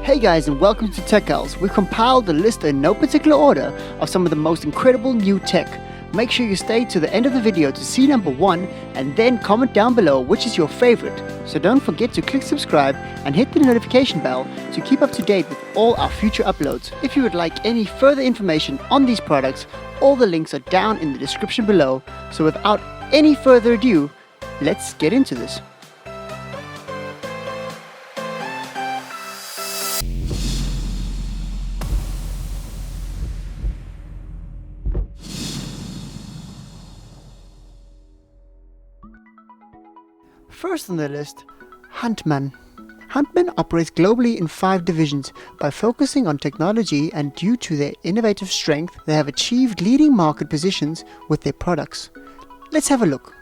Hey guys, and welcome to Tech Owlz. We compiled a list in no particular order of some of the most incredible new tech. Make sure you stay to the end of the video to see number 1 and then comment down below which is your favorite. So don't forget to click subscribe and hit the notification bell to keep up to date with all our future uploads. If you would like any further information on these products, all the links are down in the description below. So without any further ado, let's get into this. First on the list, HANDTMANN. HANDTMANN operates globally in 5 divisions. By focusing on technology and due to their innovative strength, they have achieved leading market positions with their products. Let's have a look.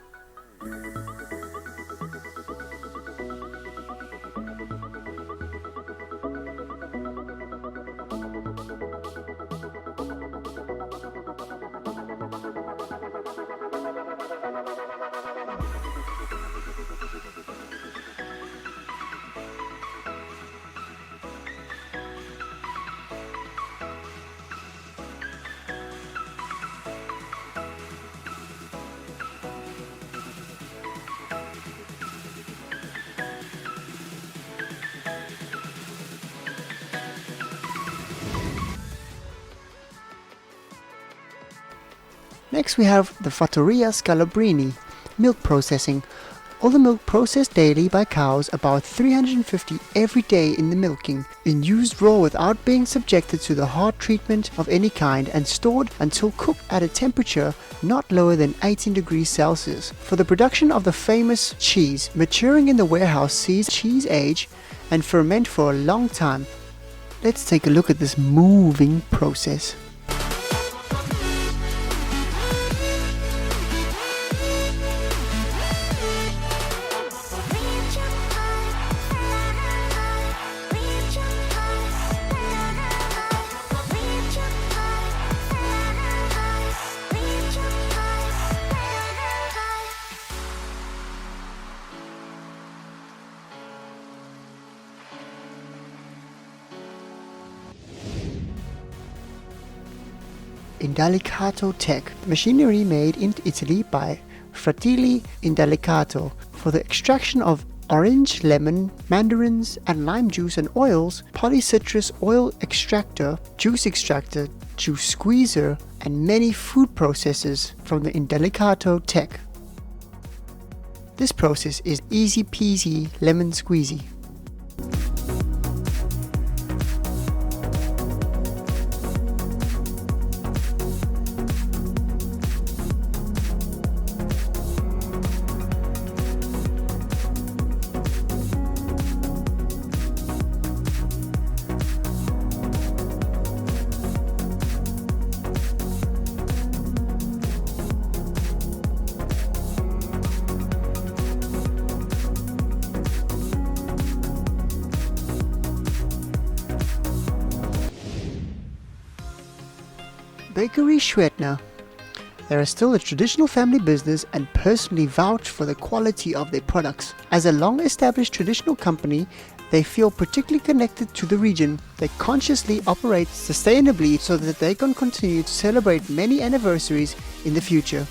Next we have the FATTORIA SCALABRINI, milk processing. All the milk processed daily by cows, about 350 every day in the milking, in used raw without being subjected to the hard treatment of any kind and stored until cooked at a temperature not lower than 18 degrees Celsius. For the production of the famous cheese, maturing in the warehouse sees cheese age and ferment for a long time. Let's take a look at this moving process. INDELICATOTECH, machinery made in Italy by Fratelli Indelicato for the extraction of orange, lemon, mandarins and lime juice and oils, polycitrus oil extractor, juice squeezer and many food processes from the INDELICATOTECH. This process is easy peasy lemon squeezy. Bakery SCHWERDTNER. They are still a traditional family business and personally vouch for the quality of their products. As a long-established traditional company, they feel particularly connected to the region. They consciously operate sustainably so that they can continue to celebrate many anniversaries in the future.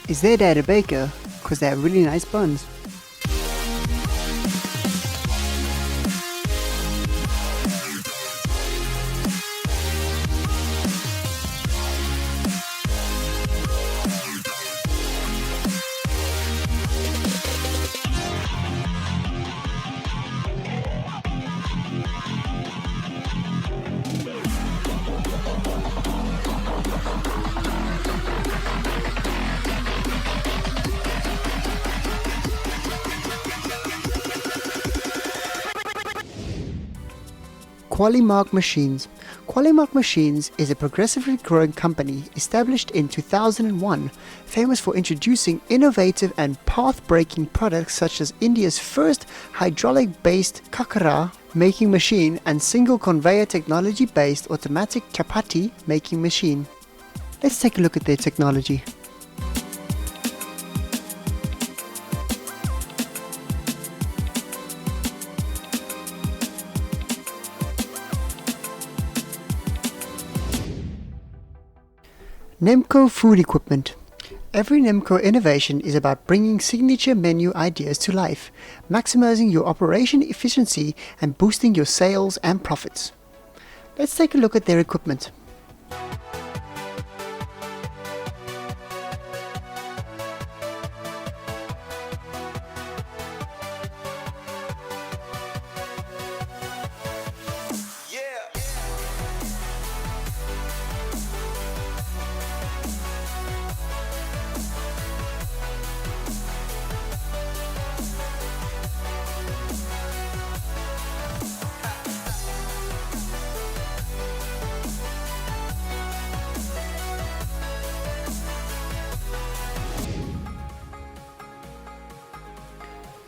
Is their dad a baker? Because they have really nice buns. QUALIMARK Machines. QUALIMARK Machines is a progressively growing company established in 2001, famous for introducing innovative and path-breaking products such as India's first hydraulic-based kakara making machine and single conveyor technology-based automatic chapati making machine. Let's take a look at their technology. NEMCO Food Equipment. Every NEMCO innovation is about bringing signature menu ideas to life, maximizing your operation efficiency and boosting your sales and profits. Let's take a look at their equipment.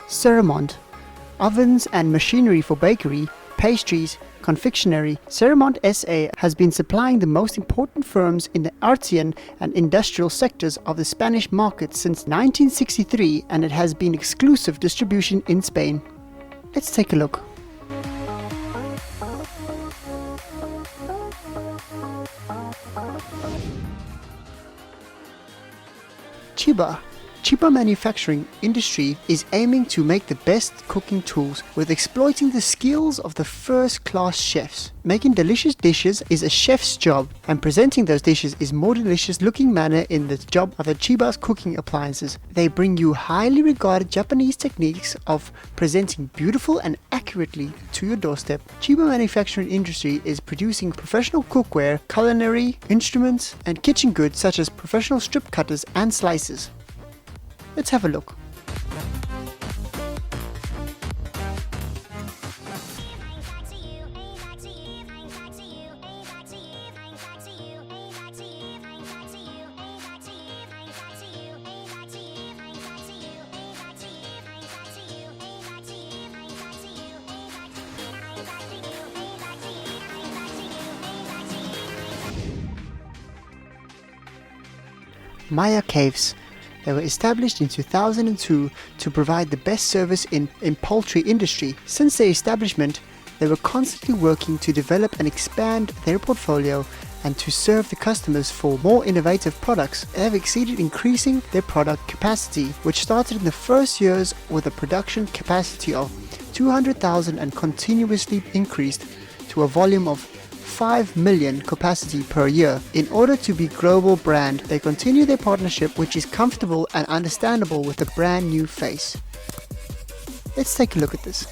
SERMONT. Ovens and machinery for bakery, pastries, confectionery. SERMONT SA has been supplying the most important firms in the artisan and industrial sectors of the Spanish market since 1963, and it has been exclusive distribution in Spain. Let's take a look. CHIBA. CHIBA manufacturing industry is aiming to make the best cooking tools with exploiting the skills of the first-class chefs. Making delicious dishes is a chef's job, and presenting those dishes is more delicious looking manner in the job of the CHIBA's cooking appliances. They bring you highly regarded Japanese techniques of presenting beautiful and accurately to your doorstep. CHIBA manufacturing industry is producing professional cookware, culinary instruments, and kitchen goods such as professional strip cutters and slicers. Let's have a look. KAFES. They were established in 2002 to provide the best service in poultry industry. Since their establishment, they were constantly working to develop and expand their portfolio and to serve the customers for more innovative products. They have exceeded increasing their product capacity, which started in the first years with a production capacity of 200,000 and continuously increased to a volume of 5 million capacity per year. In order to be global brand, they continue their partnership, which is comfortable and understandable with a brand new face. Let's take a look at this.